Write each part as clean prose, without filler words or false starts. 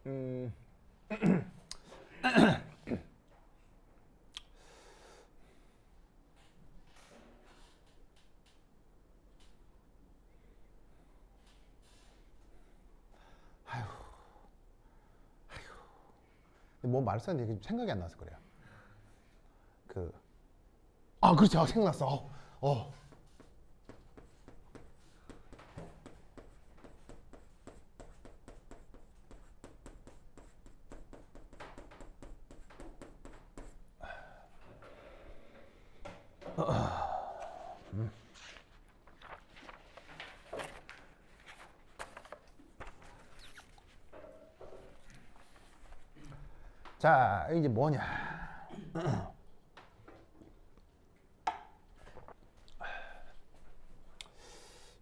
음, 뭐 말했었는데 생각이 안 나서 그래요. 그렇지. 생각났어. 어. 자, 이제 뭐냐?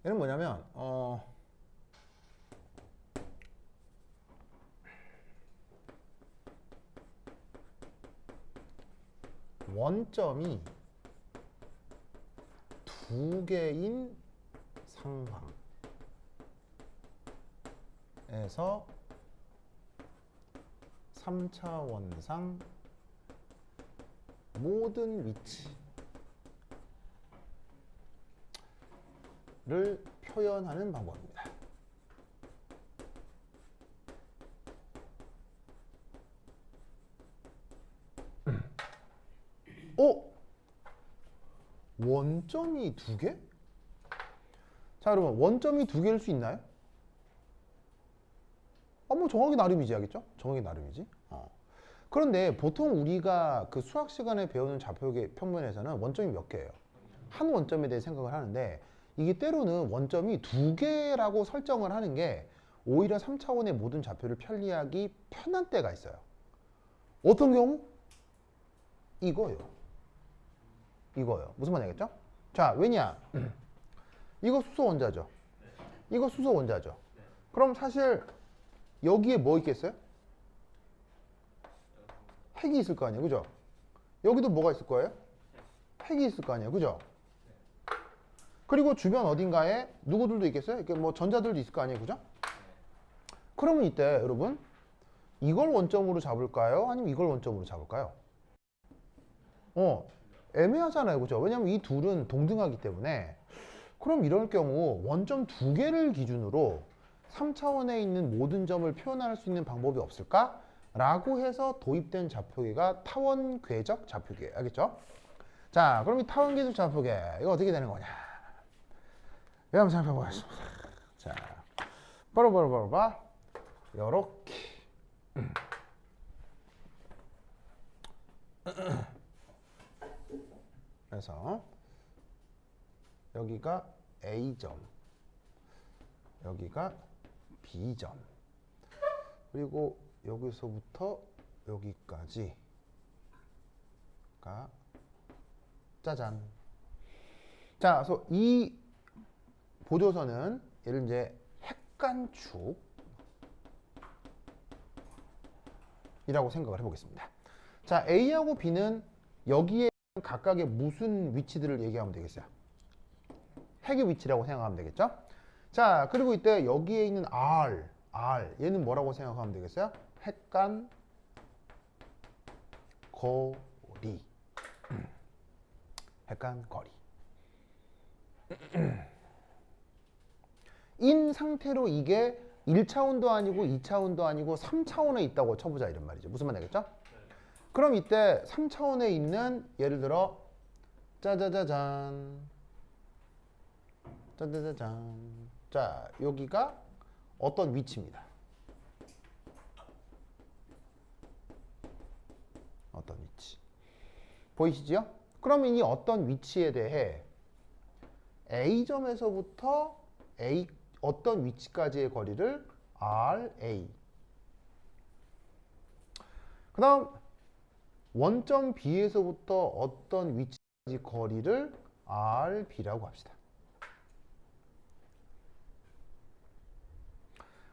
얘는 뭐냐면 원점이 두 개인 상황에서 3차원상 모든 위치를 표현하는 방법입니다. 원점이 두 개? 자, 여러분, 원점이 두 개일 수 있나요? 뭐 정하기 나름이지, 알겠죠? 정하기 나름이지. 그런데 보통 우리가 그 수학 시간에 배우는 좌표의 평면에서는 원점이 몇 개예요? 한 원점에 대해 생각을 하는데, 이게 때로는 원점이 두 개라고 설정을 하는 게 오히려 3차원의 모든 좌표를 편리하기 편한 때가 있어요. 어떤 경우? 이거요. 무슨 말이겠죠? 자, 왜냐? 이거 수소 원자죠. 이거 수소 원자죠. 그럼 사실 여기에 뭐 있겠어요? 핵이 있을 거 아니에요, 그죠? 여기도 뭐가 있을 거예요? 핵이 있을 거 아니에요, 그죠? 그리고 주변 어딘가에 누구들도 있겠어요? 이렇게 뭐 전자들도 있을 거 아니에요, 그죠? 그러면 이때 여러분 이걸 원점으로 잡을까요? 아니면 이걸 원점으로 잡을까요? 애매하잖아요, 그죠? 왜냐면 이 둘은 동등하기 때문에. 그럼 이럴 경우 원점 두 개를 기준으로 3차원에 있는 모든 점을 표현할 수 있는 방법이 없을까? 라고 해서 도입된 좌표계가 타원궤적 좌표계. 알겠죠? 자, 그럼 이 타원궤적 좌표계 이거 어떻게 되는 거냐? 이거 한번 생각해 보겠습니다. 자, 바로 요렇게 그래서 여기가 A점, 여기가 B점, 그리고 여기서부터 여기까지가 짜잔. 자, 그래서 이 보조선은 얘를 이제 핵간축이라고 생각을 해보겠습니다. 자, A하고 B는 여기에 각각의 무슨 위치들을 얘기하면 되겠어요? 핵의 위치라고 생각하면 되겠죠? 자, 그리고 이때 여기에 있는 R 얘는 뭐라고 생각하면 되겠어요? 핵간 거리. 핵간 거리. 인 상태로 이게 1차원도 아니고 2차원도 아니고 3차원에 있다고 쳐보자 이런 말이죠. 무슨 말이겠죠? 그럼 이때 3차원에 있는 예를 들어 짜자자잔 짜자자잔 자, 여기가 어떤 위치입니다. 어떤 위치 보이시죠? 그러면 이 어떤 위치에 대해 A점에서부터 어떤 위치까지의 거리를 RA, 그 다음 원점 B에서부터 어떤 위치까지 거리를 RB라고 합시다.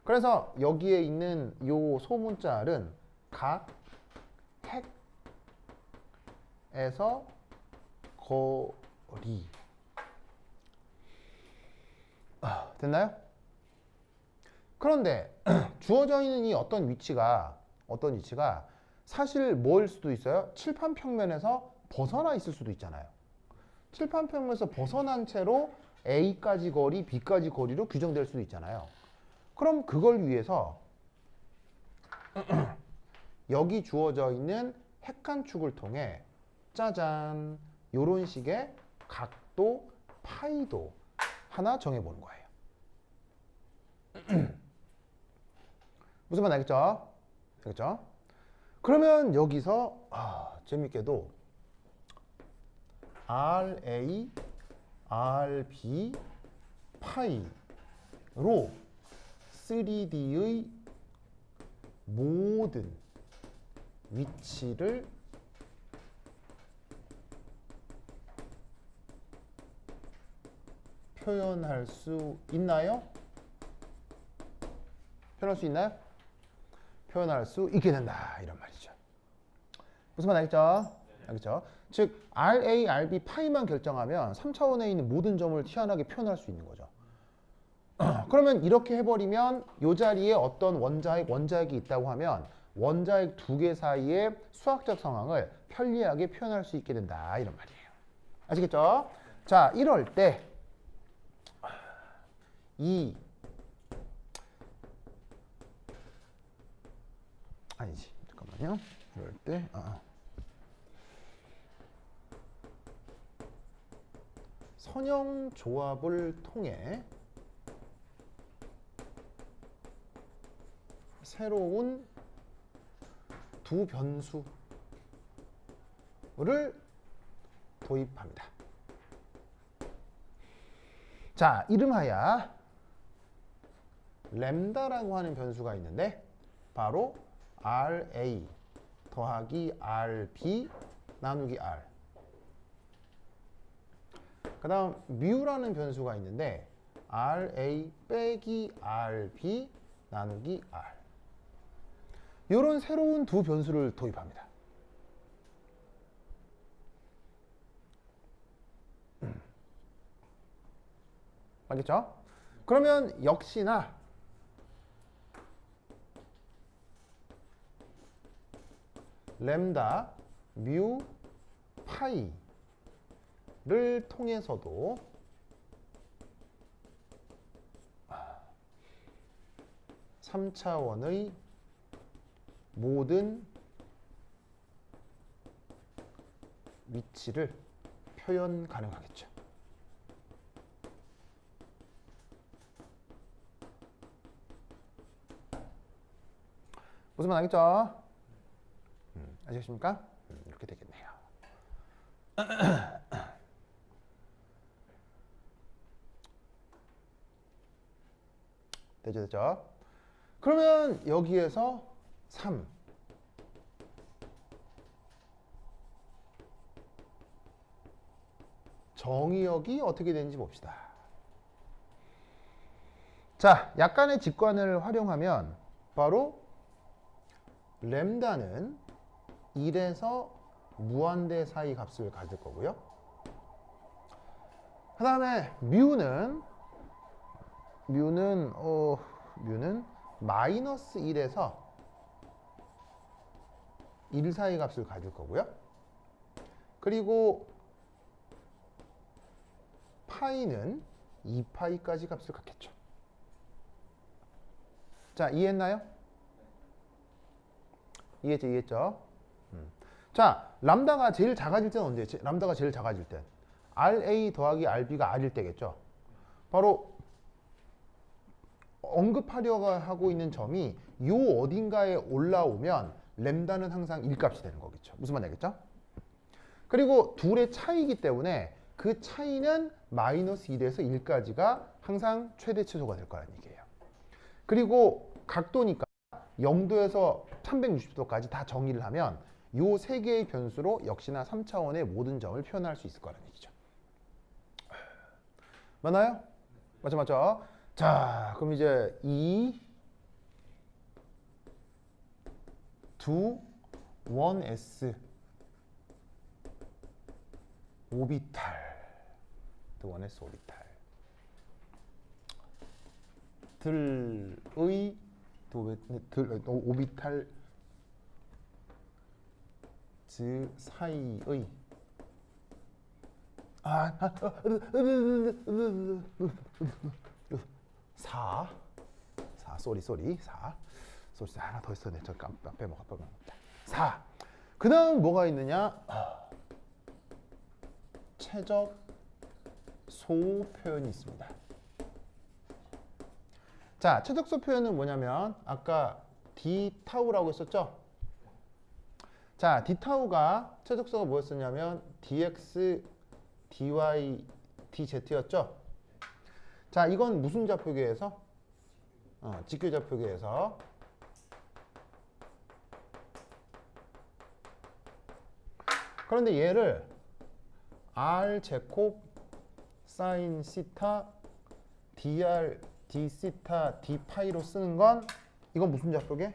그래서 여기에 있는 요 소문자는 각 핵에서 거리. 됐나요? 그런데 주어져 있는 이 어떤 위치가 사실 뭐일 수도 있어요? 칠판 평면에서 벗어나 있을 수도 있잖아요. 칠판 평면에서 벗어난 채로 A까지 거리, B까지 거리로 규정될 수도 있잖아요. 그럼 그걸 위해서 여기 주어져 있는 핵간축을 통해 짜잔 요런 식의 각도 파이도 하나 정해보는 거예요. 무슨 말 알겠죠? 알겠죠? 그러면 여기서 재밌게도 RA, RB, 파이로 3D의 모든 위치를 표현할 수 있나요? 표현할 수 있나요? 표현할 수 있게 된다 이런 말이죠. 무슨 말 알겠죠? 알겠죠? 즉 RA, RB, 파이만 결정하면 3차원에 있는 모든 점을 희한하게 표현할 수 있는 거죠. 그러면 이렇게 해버리면 이 자리에 어떤 원자핵이 있다고 하면 원자핵 두 개 사이의 수학적 상황을 편리하게 표현할 수 있게 된다 이런 말이에요. 아시겠죠? 자, 이럴 때 아니지 잠깐만요. 이럴 때 선형 조합을 통해 새로운 두 변수를 도입합니다. 자, 이름하여 램다라고 하는 변수가 있는데 바로 RA 더하기 RB 나누기 R. 그 다음 뮤라는 변수가 있는데 RA 빼기 RB 나누기 R. 이런 새로운 두 변수를 도입합니다. 알겠죠? 그러면 역시나 램다, 뮤, 파이를 통해서도 (3차원의) 모든 위치를 표현 가능하겠죠. 무슨 말 알겠죠? 아시겠습니까? 이렇게 되겠네요. 됐죠? 그러면 여기에서 3 정의역이 어떻게 되는지 봅시다. 자, 약간의 직관을 활용하면 바로 램다는 1에서 무한대 사이 값을 가질 거고요. 그 다음에 뮤는 마이너스 1에서 1 사이 값을 가질 거고요. 그리고 파이는 2파이까지 값을 갖겠죠. 자, 이해했나요? 이해했죠? 자, 람다가 제일 작아질 때는 언제지? 람다가 제일 작아질 때 RA 더하기 RB가 R일 때겠죠. 바로 언급하려고 하고 있는 점이 요 어딘가에 올라오면 램다는 항상 1값이 되는 거겠죠. 무슨 말인지 알겠죠? 그리고 둘의 차이이기 때문에 그 차이는 마이너스 1에서 1까지가 항상 최대 최소가 될 거라는 얘기예요. 그리고 각도니까 0도에서 360도까지 다 정의를 하면 요 세 개의 변수로 역시나 3차원의 모든 점을 표현할 수 있을 거라는 얘기죠. 맞나요? 맞죠? 자, 그럼 이제 1S 오비탈 1S 오비탈 오비탈 즈 사이의 4 쏘리 하나 더 있었네. 저 깜빡 빼먹었다. 4. 그 다음 뭐가 있느냐? 최적 소 표현이 있습니다. 자, 최적소 표현은 뭐냐면 아까 d 타우라고 했었죠? 자, d 타우가 최적소가 뭐였었냐면 dx, dy, dz였죠? 자, 이건 무슨 좌표계에서? 직교 좌표계에서. 그런데 얘를 r 제곱 사인 시타 dr d 시타 d 파이로 쓰는 건 이건 무슨 좌표계?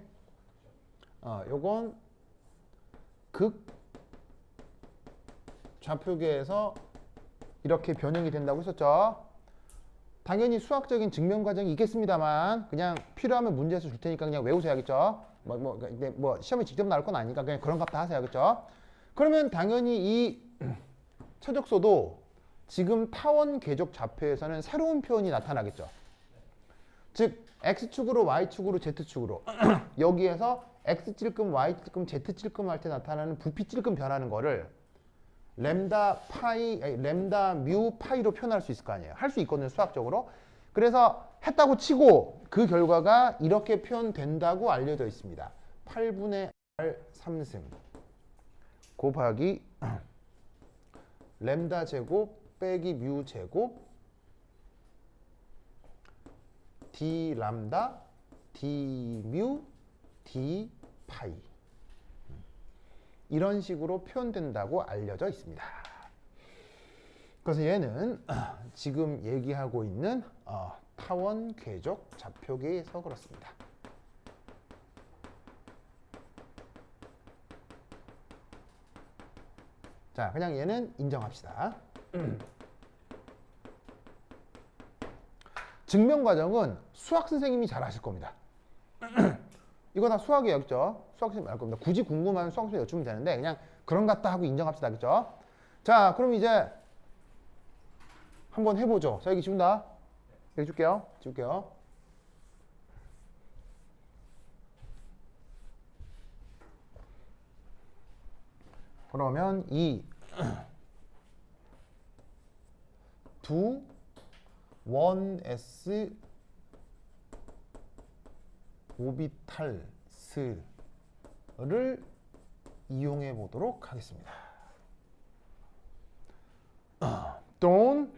요건 극 좌표계에서 이렇게 변형이 된다고 했었죠. 당연히 수학적인 증명 과정이 있겠습니다만 그냥 필요하면 문제에서 줄 테니까 그냥 외우셔야겠죠. 뭐 시험에 직접 나올 건 아니니까 그냥 그런 값 다 하셔야겠죠. 그러면 당연히 이 최적소도 지금 타원 궤적 좌표에서는 새로운 표현이 나타나겠죠. 즉 x축으로 y축으로 z축으로 여기에서 x찔끔 y찔끔 z찔끔 할 때 나타나는 부피찔끔 변하는 거를 램다 뮤 파이로 표현할 수 있을 거 아니에요. 할 수 있거든요, 수학적으로. 그래서 했다고 치고 그 결과가 이렇게 표현된다고 알려져 있습니다. 8분의 r 3승 곱하기 램다 제곱 빼기 뮤 제곱 d 람다 d 뮤 d 파이 이런 식으로 표현된다고 알려져 있습니다. 그래서 얘는 지금 얘기하고 있는 타원 궤적 좌표계에서 그렇습니다. 자, 그냥 얘는 인정합시다. 증명 과정은 수학 선생님이 잘 하실 겁니다. 이거 다 수학이에요, 그죠? 수학 선생님이 알 겁니다. 굳이 궁금한 수학 선생님 여쭈면 되는데 그냥 그런 것 같다 하고 인정합시다, 그죠? 자, 그럼 이제 한번 해보죠. 자, 여기 지운다. 여기 줄게요. 지울게요. 그러면 이 두 1s 오비탈스를 이용해 보도록 하겠습니다. 돈,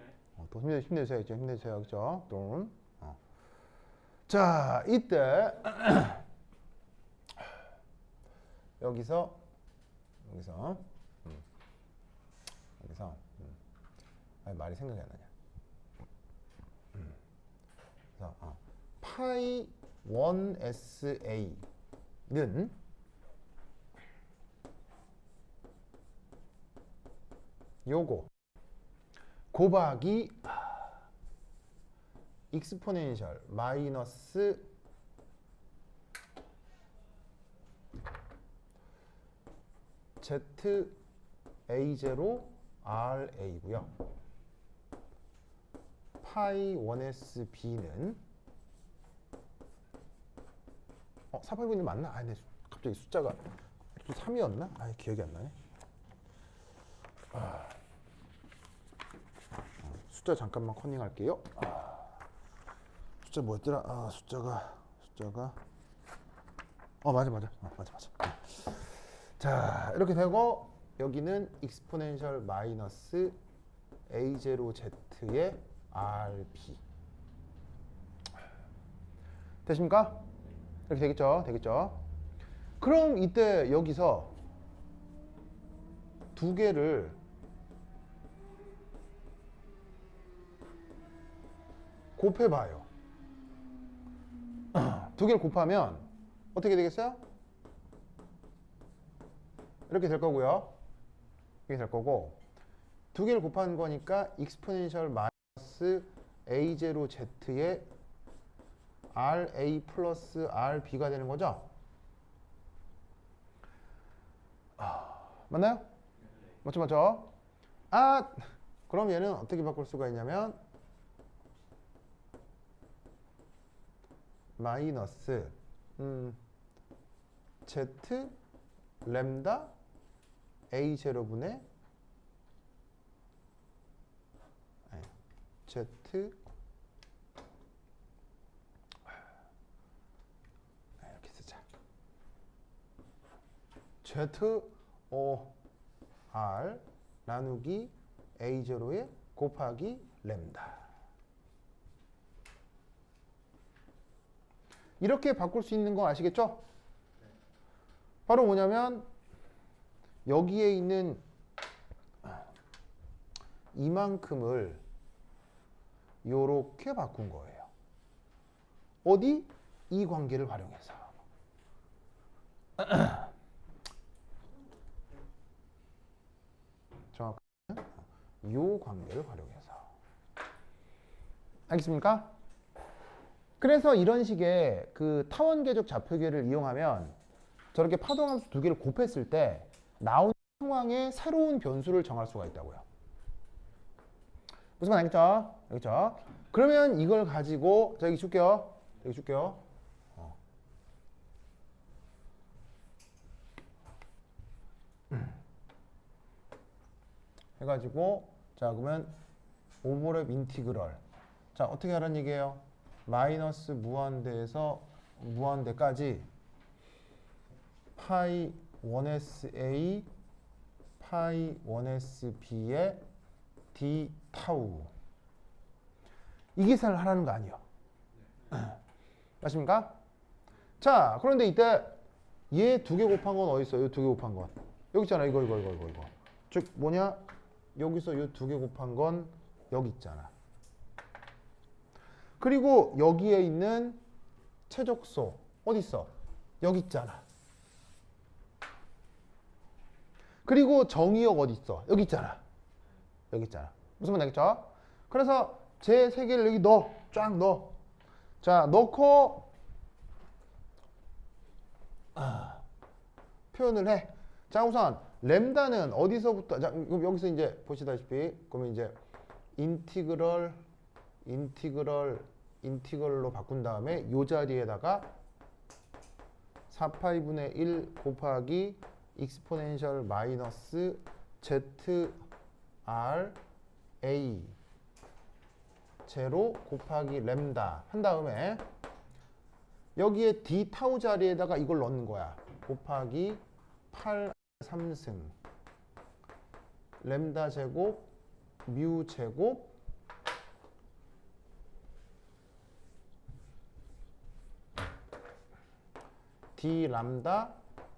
또 힘내주셔야죠. 힘내주셔야죠. 돈. 자, 이때 여기서 말이 생각이 안 나냐. 그래서 파이 1sa는 요거 곱하기 익스포넨셜 마이너스 ZA0 RA고요. 파이 1SB는 489님 맞나? 네, 갑자기 숫자가 3이었나? 기억이 안 나네. 숫자 잠깐만 커닝할게요. 숫자 뭐였더라? 숫자가 맞아. 자, 이렇게 되고 여기는 익스포넨셜 마이너스 A0Z의 RB 되십니까? 이렇게 되겠죠? 그럼 이때 여기서 두 개를 곱해봐요. 두 개를 곱하면 어떻게 되겠어요? 이렇게 될 거고요. 이렇게 될 거고 두 개를 곱하는 거니까 익스포넨셜 마이너스 A0Z의 RA 플러스 RB가 되는 거죠? 맞나요? 맞죠, 맞죠? 아, 그럼 얘는 어떻게 바꿀 수가 있냐면 마이너스 Z 램다 A0분의 Z 이렇게 쓰자. Z R 나누기 A0에 곱하기 램다. 이렇게 바꿀 수 있는 거 아시겠죠? 바로 뭐냐면 여기에 있는 이만큼을 요렇게 바꾼 거예요. 어디? 이 관계를 활용해서. 정확하게 요 관계를 활용해서. 알겠습니까? 그래서 이런 식의 그 타원계적 좌표계를 이용하면 저렇게 파동함수 두 개를 곱했을 때 나온 상황에 새로운 변수를 정할 수가 있다고요. 무슨 말 알겠죠? 알겠죠? 그러면 이걸 가지고 자 여기 줄게요. 여기 줄게요. 해가지고 자 그러면 오버랩 인티그럴 자 어떻게 하라는 얘기예요? 마이너스 무한대에서 무한대까지 파이 1sa 파이 1sb의 d 타우 이 계산을 하라는 거 아니에요. 맞습니까? 자 그런데 이때 얘 두 개 곱한 건 어디 있어? 요 두 개 곱한 건 여기 있잖아. 이거 즉 뭐냐? 여기서 요 두 개 곱한 건 여기 있잖아. 그리고 여기에 있는 최적소 어디 있어? 여기 있잖아. 그리고 정의역 어디 있어? 여기 있잖아. 여기 있잖아. 무슨 말 알겠죠? 그래서 제 세 개를 여기 넣어. 쫙 넣어. 자, 넣고 표현을 해. 자, 우선 램다는 어디서부터 자, 그럼 여기서 이제 보시다시피 그러면 이제 인티그럴로 바꾼 다음에 요 자리에다가 4파이분의 1 곱하기 익스포넨셜 마이너스 z r a 제로 곱하기 램다 한 다음에 여기에 d 타우 자리에다가 이걸 넣는 거야. 곱하기 8 3승 램다 제곱 뮤 제곱 d 람다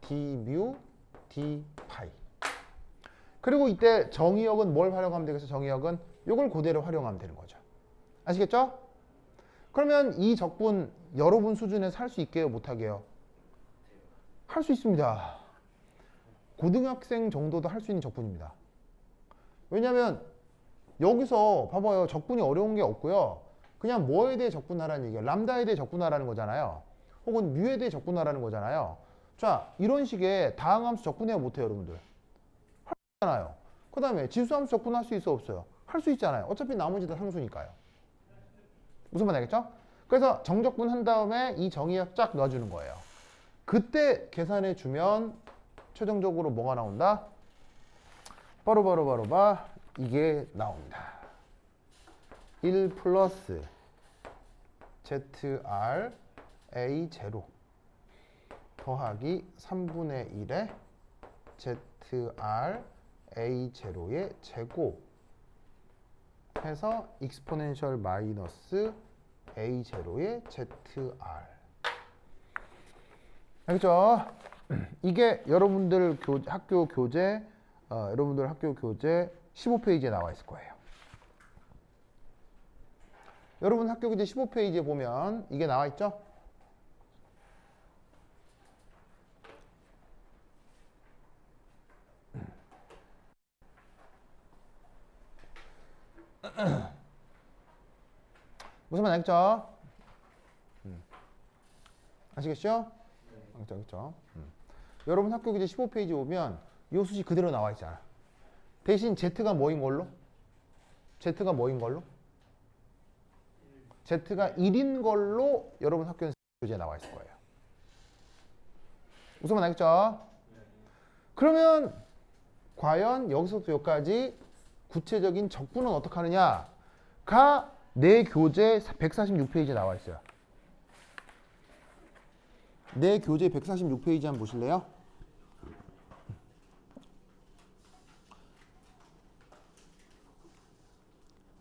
d 뮤 d 파이. 그리고 이때 정의역은 뭘 활용하면 되겠어? 정의역은 이걸 그대로 활용하면 되는 거죠. 아시겠죠? 그러면 이 적분 여러분 수준에서 할 수 있게요? 못하게요? 할 수 있습니다. 고등학생 정도도 할 수 있는 적분입니다. 왜냐하면 여기서 봐봐요. 적분이 어려운 게 없고요. 그냥 뭐에 대해 적분하라는 얘기예요. 람다에 대해 적분하라는 거잖아요. 혹은 뮤에 대해 적분하라는 거잖아요. 자, 이런 식의 다항함수 적분해요? 못해요? 여러분들? 할 수 있잖아요. 그 다음에 지수함수 적분할 수 있어? 없어요? 할 수 있잖아요. 어차피 나머지 다 상수니까요. 무슨 말 알겠죠? 그래서 정적분 한 다음에 이 정의역 쫙 넣어주는 거예요. 그때 계산해 주면 최종적으로 뭐가 나온다? 바로 이게 나옵니다. 1 플러스 ZR A0 더하기 3분의 1의 ZR A0의 제곱 해서 익스포넨셜 마이너스 A0의 ZR. 알겠죠? 이게 여러분들 학교 교재 15페이지에 나와 있을 거예요. 여러분 학교 교재 15페이지에 보면 이게 나와 있죠? 무슨 말 알겠죠? 아시겠죠? 알겠죠? 알겠죠? 여러분 학교 교재 15페이지 오면 이 수식 그대로 나와 있잖아. 대신 Z가 뭐인 걸로? Z가 뭐인 걸로? Z가 1인 걸로 여러분 학교 교재에 나와 있을 거예요. 무슨 말 알겠죠? 그러면 과연 여기서부터 여기까지 구체적인 적분은 어떻게 하느냐가 내 교재 146페이지에 나와 있어요. 내 교재 146페이지 한번 보실래요?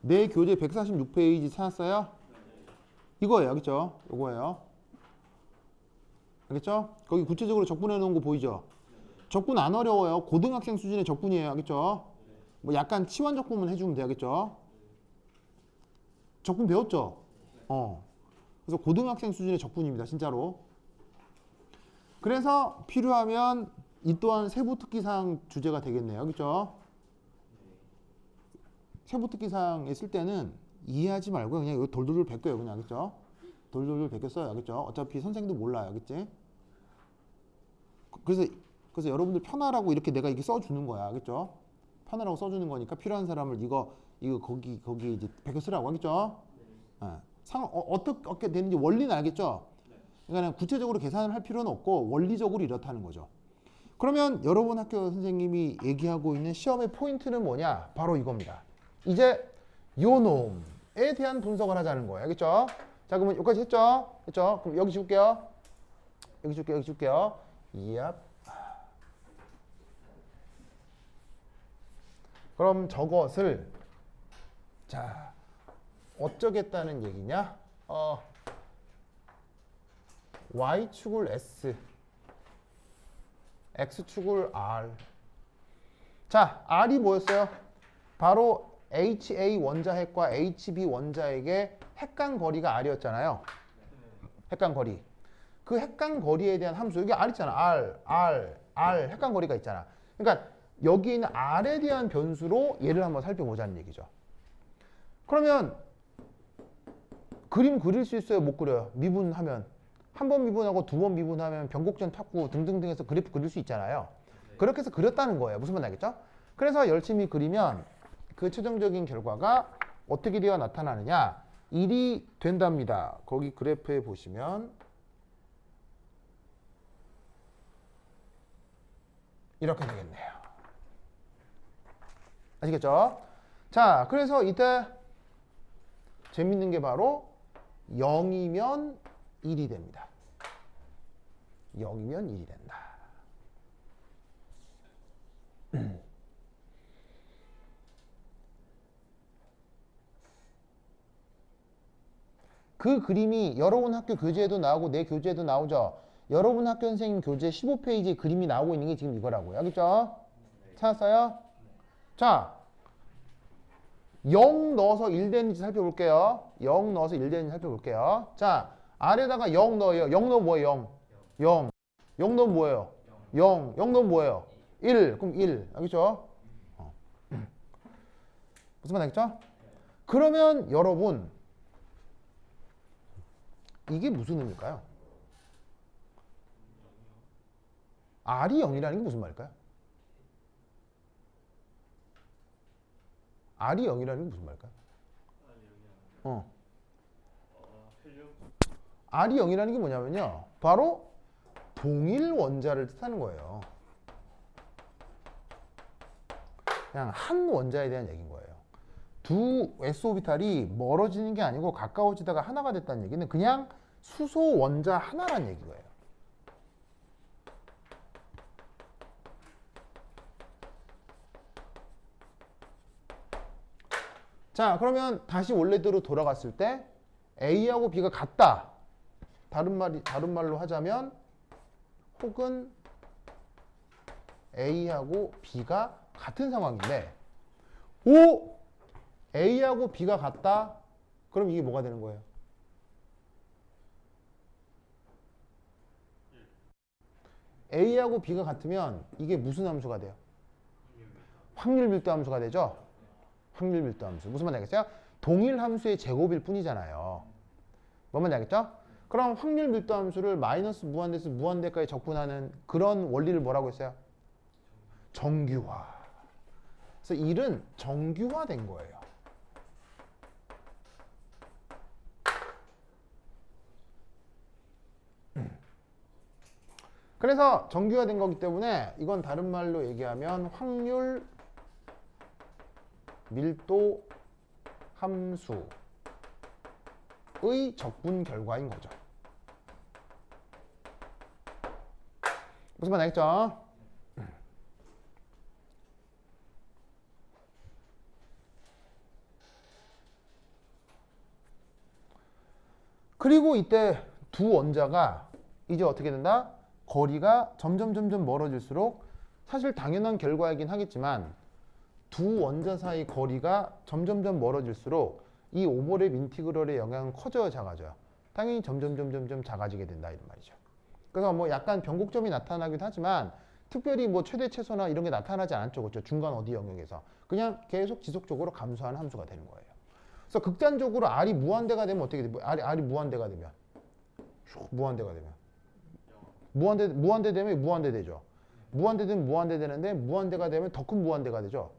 내 교재 146페이지 찾았어요? 이거예요. 알겠죠? 이거예요. 알겠죠? 거기 구체적으로 적분해 놓은 거 보이죠? 적분 안 어려워요. 고등학생 수준의 적분이에요. 알겠죠? 뭐 약간 치환 적분만 해주면 돼요. 알겠죠? 적분 배웠죠? 그래서 고등학생 수준의 적분입니다. 진짜로. 그래서 필요하면 이 또한 세부특기사항 주제가 되겠네요. 알겠죠? 세부특기사항에 쓸 때는 이해하지 말고 그냥 이거 돌돌돌 베껴요. 그냥. 알겠죠? 돌돌돌 베껴 써요. 알겠죠? 어차피 선생님도 몰라요. 알겠지? 그래서 여러분들 편하라고 이렇게 내가 이렇게 써주는 거야. 알겠죠? 편하라고 써주는 거니까 필요한 사람을 이거 거기 이제 베껴 쓰라고. 알겠죠? 어떻게 되는지 원리는 알겠죠? 그러니까 구체적으로 계산을 할 필요는 없고 원리적으로 이렇다는 거죠. 그러면 여러분 학교 선생님이 얘기하고 있는 시험의 포인트는 뭐냐? 바로 이겁니다. 이제 요 놈에 대한 분석을 하자는 거예요. 알겠죠? 자, 그러면 여기까지 했죠? 했죠? 그럼 여기 줄게요. 여기 줄게요. 얍. 그럼 저것을 자 어쩌겠다는 얘기냐? Y축을 S, X축을 R. 자, R이 뭐였어요? 바로 HA 원자핵과 HB 원자핵의 핵간거리가 R이었잖아요. 핵간거리. 그 핵간거리에 대한 함수, 여기 R 있잖아. R 핵간거리가 있잖아. 그러니까 여기 있는 R에 대한 변수로 얘를 한번 살펴보자는 얘기죠. 그러면 그림 그릴 수 있어요? 못 그려요? 미분하면. 한 번 미분하고 두 번 미분하면 변곡점 탁구 등등등 해서 그래프 그릴 수 있잖아요. 그렇게 해서 그렸다는 거예요. 무슨 말 알겠죠? 그래서 열심히 그리면 그 최종적인 결과가 어떻게 되어 나타나느냐? 1이 된답니다. 거기 그래프에 보시면 이렇게 되겠네요. 아시겠죠? 자, 그래서 이때 재밌는 게 바로 0이면 1이 됩니다. 0이면 1이 된다. 그 그림이 여러분 학교 교재에도 나오고 내 교재에도 나오죠. 여러분 학교 선생님 교재 15페이지에 그림이 나오고 있는 게 지금 이거라고요. 알겠죠? 찾았어요? 자, 0 넣어서 1 되는지 살펴볼게요. 0 넣어서 1 되는지 살펴볼게요. 자, 아래다가 0 넣어요. 0 넣으면 뭐예요? 0. 0 넣으면 뭐예요? 0. 0 넣으면 뭐예요? 1. 그럼 1. 알겠죠? 무슨 말 알겠죠? 그러면 여러분 이게 무슨 의미일까요? R이 0이라는 게 무슨 말일까요? R이 0이라는 게 무슨 말일까요? R이 0이라는 게 뭐냐면요. 바로 동일 원자를 뜻하는 거예요. 그냥 한 원자에 대한 얘기인 거예요. 두 s오비탈이 멀어지는 게 아니고 가까워지다가 하나가 됐다는 얘기는 그냥 수소 원자 하나란 얘기예요. 자, 그러면 다시 원래대로 돌아갔을 때 A하고 B가 같다. 다른 말로 하자면 혹은 A하고 B가 같은 상황인데 오! A하고 B가 같다? 그럼 이게 뭐가 되는 거예요? A하고 B가 같으면 이게 무슨 함수가 돼요? 확률 밀도 함수가 되죠? 확률 밀도 함수. 무슨 말인지 알겠어요? 동일 함수의 제곱일 뿐이잖아요. 뭔 말인지 알겠죠? 그럼 확률 밀도 함수를 마이너스 무한대에서 무한대까지 적분하는 그런 원리를 뭐라고 했어요? 정규화. 그래서 1은 정규화된 거예요. 그래서 정규화된 거기 때문에 이건 다른 말로 얘기하면 확률 밀도 함수의 적분 결과인 거죠. 무슨 말 알겠죠? 그리고 이때 두 원자가 이제 어떻게 된다? 거리가 점점 멀어질수록 사실 당연한 결과이긴 하겠지만 두 원자 사이 거리가 점점 멀어질수록 이 오버랩 인티그럴의 영향은 커져요, 작아져요? 당연히 점점 작아지게 된다 이런 말이죠. 그래서 뭐 약간 변곡점이 나타나기도 하지만 특별히 뭐 최대 최소나 이런 게 나타나지 않죠, 그렇죠? 중간 어디 영역에서 그냥 계속 지속적으로 감소하는 함수가 되는 거예요. 그래서 극단적으로 R이 무한대가 되면 어떻게 돼? R이 무한대가 되면 무한대가 되면 무한대 되면 무한대 되죠. 무한대 되면 무한대 되는데 무한대가 되면 더 큰 무한대가 되죠.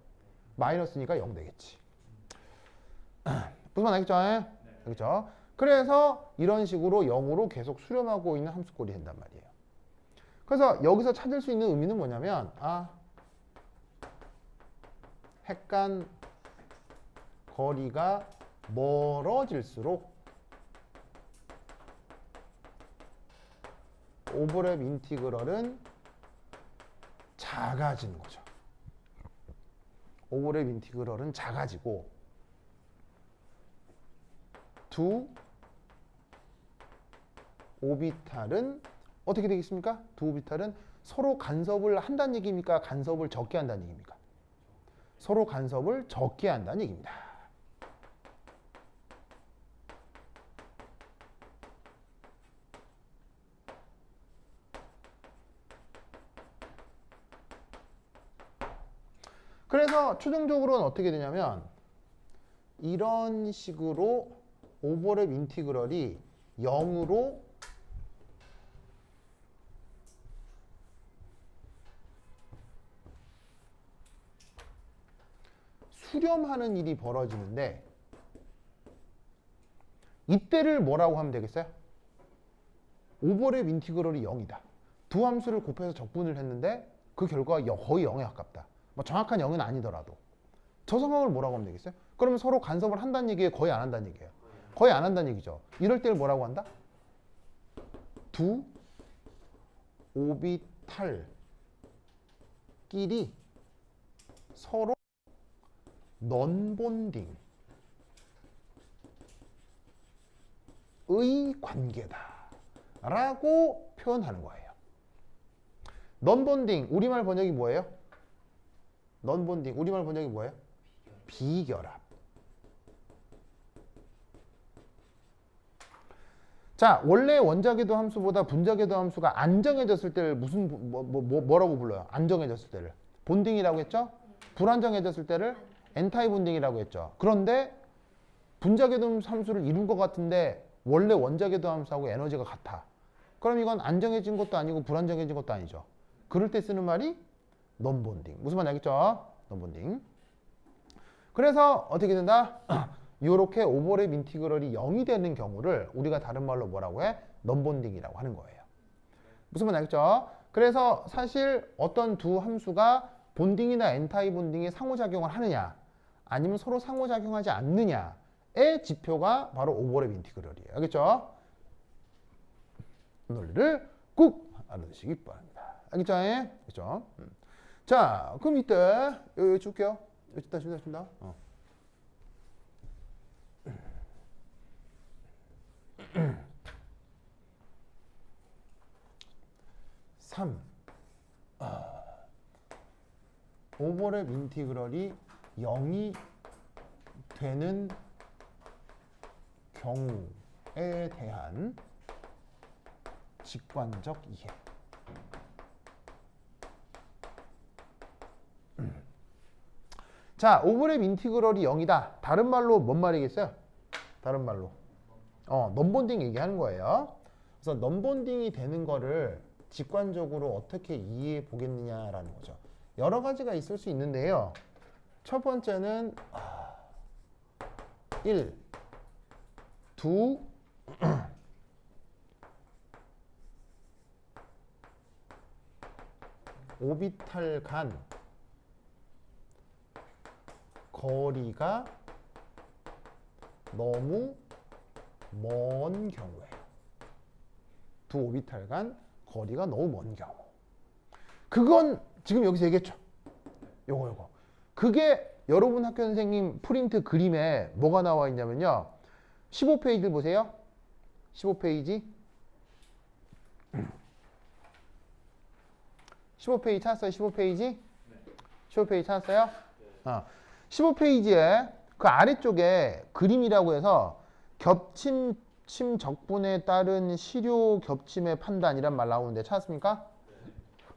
마이너스니까 0 되겠지. 무슨 말 알겠죠? 네. 알겠죠? 그래서 이런 식으로 0으로 계속 수렴하고 있는 함수꼴이 된단 말이에요. 그래서 여기서 찾을 수 있는 의미는 뭐냐면 핵간 거리가 멀어질수록 오버랩 인티그럴은 작아지는 거죠. 오버랩 인티그럴은 작아지고 두 오비탈은 어떻게 되겠습니까? 두 오비탈은 서로 간섭을 한다는 얘기입니까? 간섭을 적게 한다는 얘기입니까? 서로 간섭을 적게 한다는 얘기입니다. 그래서 최종적으로는 어떻게 되냐면 이런 식으로 오버랩 인티그럴이 0으로 수렴하는 일이 벌어지는데 이때를 뭐라고 하면 되겠어요? 오버랩 인티그럴이 0이다. 두 함수를 곱해서 적분을 했는데 그 결과가 거의 0에 가깝다. 뭐 정확한 0은 아니더라도 저 상황을 뭐라고 하면 되겠어요? 그러면 서로 간섭을 한다는 얘기예요? 거의 안 한다는 얘기예요? 거의 안 한다는 얘기죠. 이럴 때를 뭐라고 한다? 두 오비탈끼리 서로 넌본딩의 관계다 라고 표현하는 거예요. 넌본딩 우리말 번역이 뭐예요? 넌본딩 우리말 번역이 뭐예요? 비결합. 자, 원래 원자궤도 함수보다 분자궤도 함수가 안정해졌을 때를 무슨 뭐라고 불러요? 안정해졌을 때를 본딩이라고 했죠? 불안정해졌을 때를 엔타이 본딩이라고 했죠. 그런데 분자궤도 함수를 이룬 것 같은데 원래 원자궤도 함수하고 에너지가 같아. 그럼 이건 안정해진 것도 아니고 불안정해진 것도 아니죠. 그럴 때 쓰는 말이 넌본딩. 무슨 말인지 알겠죠? 넌본딩. 그래서 어떻게 된다? 이렇게 오버랩 인티그럴이 0이 되는 경우를 우리가 다른 말로 뭐라고 해? 넌본딩이라고 하는 거예요. 무슨 말인지 알겠죠? 그래서 사실 어떤 두 함수가 본딩이나 엔타이 본딩이 상호작용을 하느냐 아니면 서로 상호작용하지 않느냐의 지표가 바로 오버랩 인티그럴이에요. 알겠죠? 논리를 꼭 알아두시기 바랍니다. 알겠죠? 알겠죠? 자, 그럼 이때 여기 줄게요. 여기 준다. 3. 오버랩 인티그럴이 0이 되는 경우에 대한 직관적 이해. 자, 오버랩 인티그럴이 0이다. 다른 말로 뭔 말이겠어요? 다른 말로 넌본딩 얘기하는 거예요. 그래서 넘본딩이 되는 거를 직관적으로 어떻게 이해해 보겠느냐라는 거죠. 여러 가지가 있을 수 있는데요. 첫 번째는 1, 2, 오비탈 간 거리가 너무 먼 경우예요. 두 오비탈 간 거리가 너무 먼 경우. 그건 지금 여기서 얘기했죠. 요거. 그게 여러분 학교 선생님 프린트 그림에 뭐가 나와 있냐면요. 15페이지 보세요. 15페이지. 15페이지 찾았어요? 15페이지? 15페이지 찾았어요? 15페이지에 그 아래쪽에 그림이라고 해서 겹침 적분에 따른 시료 겹침의 판단이란 말 나오는데 찾았습니까?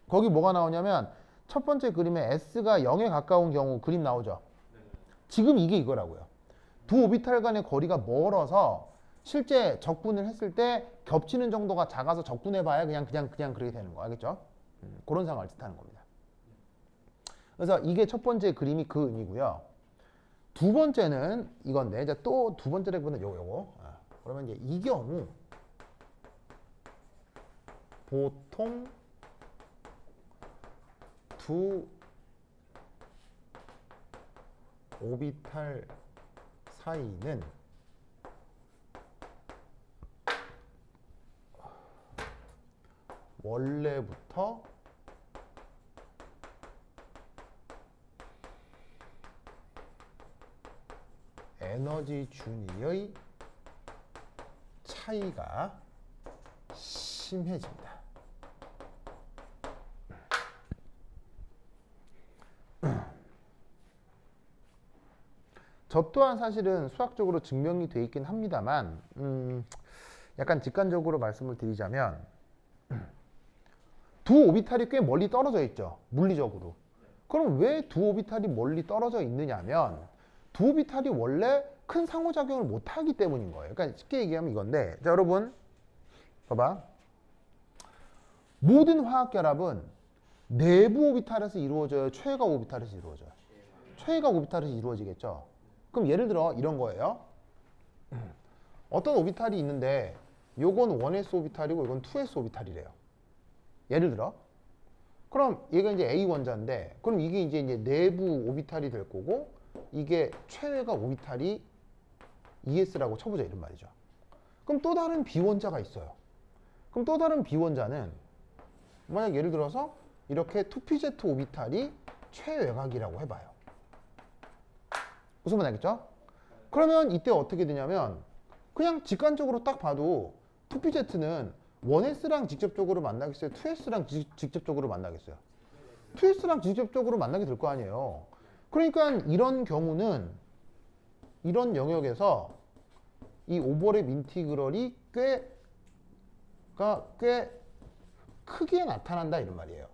거기 뭐가 나오냐면 첫 번째 그림에 S가 0에 가까운 경우 그림 나오죠? 지금 이게 이거라고요. 두 오비탈 간의 거리가 멀어서 실제 적분을 했을 때 겹치는 정도가 작아서 적분해봐야 그냥 그렇게 되는 거 알겠죠? 그런 상황을 뜻하는 겁니다. 그래서 이게 첫 번째 그림이 그 의미고요. 두 번째는 이건데 이제 또 두 번째 레벨은 요거. 그러면 이제 이 경우 보통 두 오비탈 사이는 원래부터 에너지 준위의 차이가 심해집니다. 저 또한 사실은 수학적으로 증명이 돼 있긴 합니다만 약간 직관적으로 말씀을 드리자면 두 오비탈이 꽤 멀리 떨어져 있죠. 물리적으로. 그럼 왜 두 오비탈이 멀리 떨어져 있느냐면 두 오비탈이 원래 큰 상호작용을 못하기 때문인 거예요. 그러니까 쉽게 얘기하면 이건데 자 여러분 봐봐. 모든 화학결합은 내부 오비탈에서 이루어져요? 최외곽 오비탈에서 이루어져요? 최외곽 오비탈에서 이루어지겠죠. 그럼 예를 들어 이런 거예요. 어떤 오비탈이 있는데 요건 1s 오비탈이고 이건 2s 오비탈이래요. 예를 들어. 그럼 얘가 이제 A 원자인데 그럼 이게 이제 내부 오비탈이 될 거고 이게 최외곽 오비탈이 ES라고 쳐보자 이런 말이죠. 그럼 또 다른 B 원자가 있어요. 그럼 또 다른 B 원자는 만약 예를 들어서 이렇게 2pz 오비탈이 최외곽이라고 해봐요. 무슨 말 알겠죠? 그러면 이때 어떻게 되냐면 그냥 직관적으로 딱 봐도 2pz는 1s랑 직접적으로 만나겠어요? 2s랑 직접적으로 만나겠어요? 2s랑 직접적으로 만나게 될 거 아니에요. 그러니까 이런 경우는 이런 영역에서 이 오버랩 인티그럴이 꽤 크게 나타난다 이런 말이에요.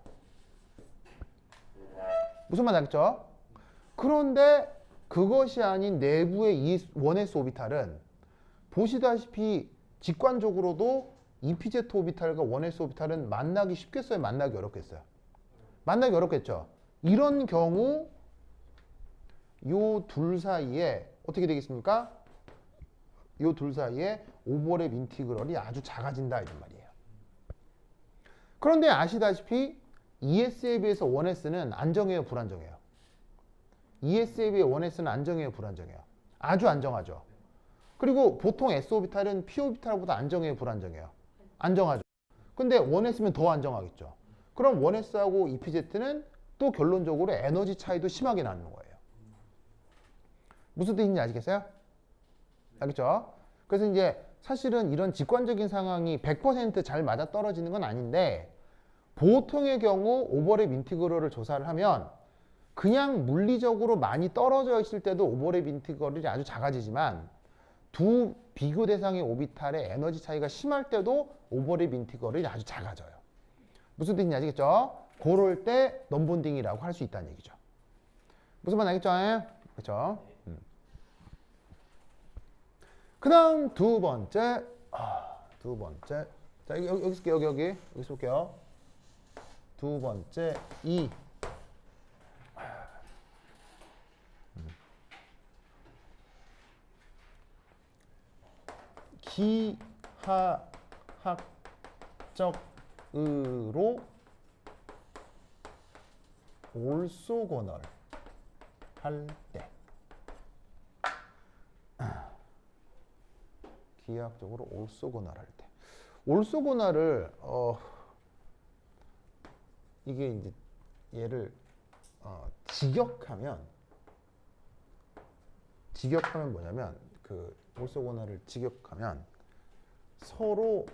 무슨 말 알겠죠? 그런데 그것이 아닌 내부의 1s 오비탈은 보시다시피 직관적으로도 2pz 오비탈과 1s 오비탈은 만나기 쉽겠어요? 만나기 어렵겠어요? 만나기 어렵겠죠? 이런 경우 요 둘 사이에 어떻게 되겠습니까? 요 둘 사이에 오버랩 인티그럴이 아주 작아진다 이런 말이에요. 그런데 아시다시피 ES에 비해서 1s는 안정해요? 불안정해요? ES에 비해 1s는 안정해요? 불안정해요? 아주 안정하죠. 그리고 보통 S오비탈은 P오비탈보다 안정해요? 불안정해요? 안정하죠. 근데 1s면 더 안정하겠죠. 그럼 1s하고 2pz는 또 결론적으로 에너지 차이도 심하게 나는 거예요. 무슨 뜻인지 아시겠어요? 알겠죠? 그래서 이제 사실은 이런 직관적인 상황이 100% 잘 맞아떨어지는 건 아닌데 보통의 경우 오버랩 인티그럴을 조사를 하면 그냥 물리적으로 많이 떨어져 있을 때도 오버랩 인티그럴이 아주 작아지지만 두 비교 대상의 오비탈의 에너지 차이가 심할 때도 오버랩 인티그럴이 아주 작아져요. 무슨 뜻인지 아시겠죠? 그럴 때 넘본딩이라고 할 수 있다는 얘기죠. 무슨 말 알겠죠? 그렇죠? 그 다음 두 번째 자, 여기 쓸게요. 여기 쓸게요. 두 번째, 이. 기하학적으로 올소고널 할 때. 기하학적으로 올소고널 할 때. 올소고널을 이게 이제 얘를 직역하면 뭐냐면 그 올소고널을 직역하면 서로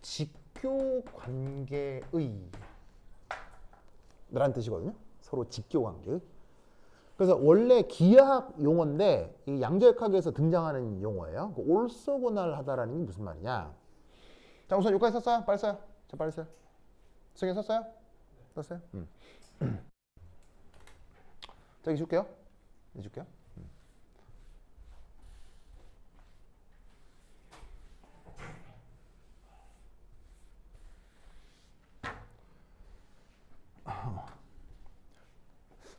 직교 관계의 라는 뜻이거든요. 서로 직교 관계의. 그래서 원래 기하학 용어인데 이 양자역학에서 등장하는 용어예요. 그 올소고널 하다라는 게 무슨 말이냐? 자, 우선 여기까지 썼어요? 빨리 써요. 자, 빨리 써요. 승현 썼어요? 썼어요? 자, 여기 줄게요.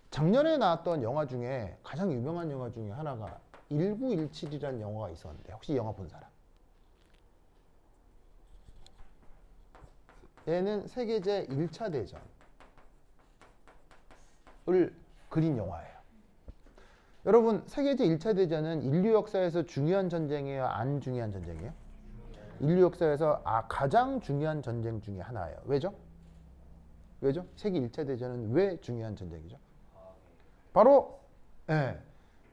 작년에 나왔던 영화 중에 가장 유명한 영화 중에 하나가 1917이라는 영화가 있었는데 혹시 이 영화 본 사람? 얘는 세계제 1차 대전을 그린 영화예요. 여러분, 세계제 1차 대전은 인류 역사에서 중요한 전쟁이에요? 안 중요한 전쟁이에요? 인류 역사에서 가장 중요한 전쟁 중에 하나예요. 왜죠? 세계 1차 대전은 왜 중요한 전쟁이죠? 바로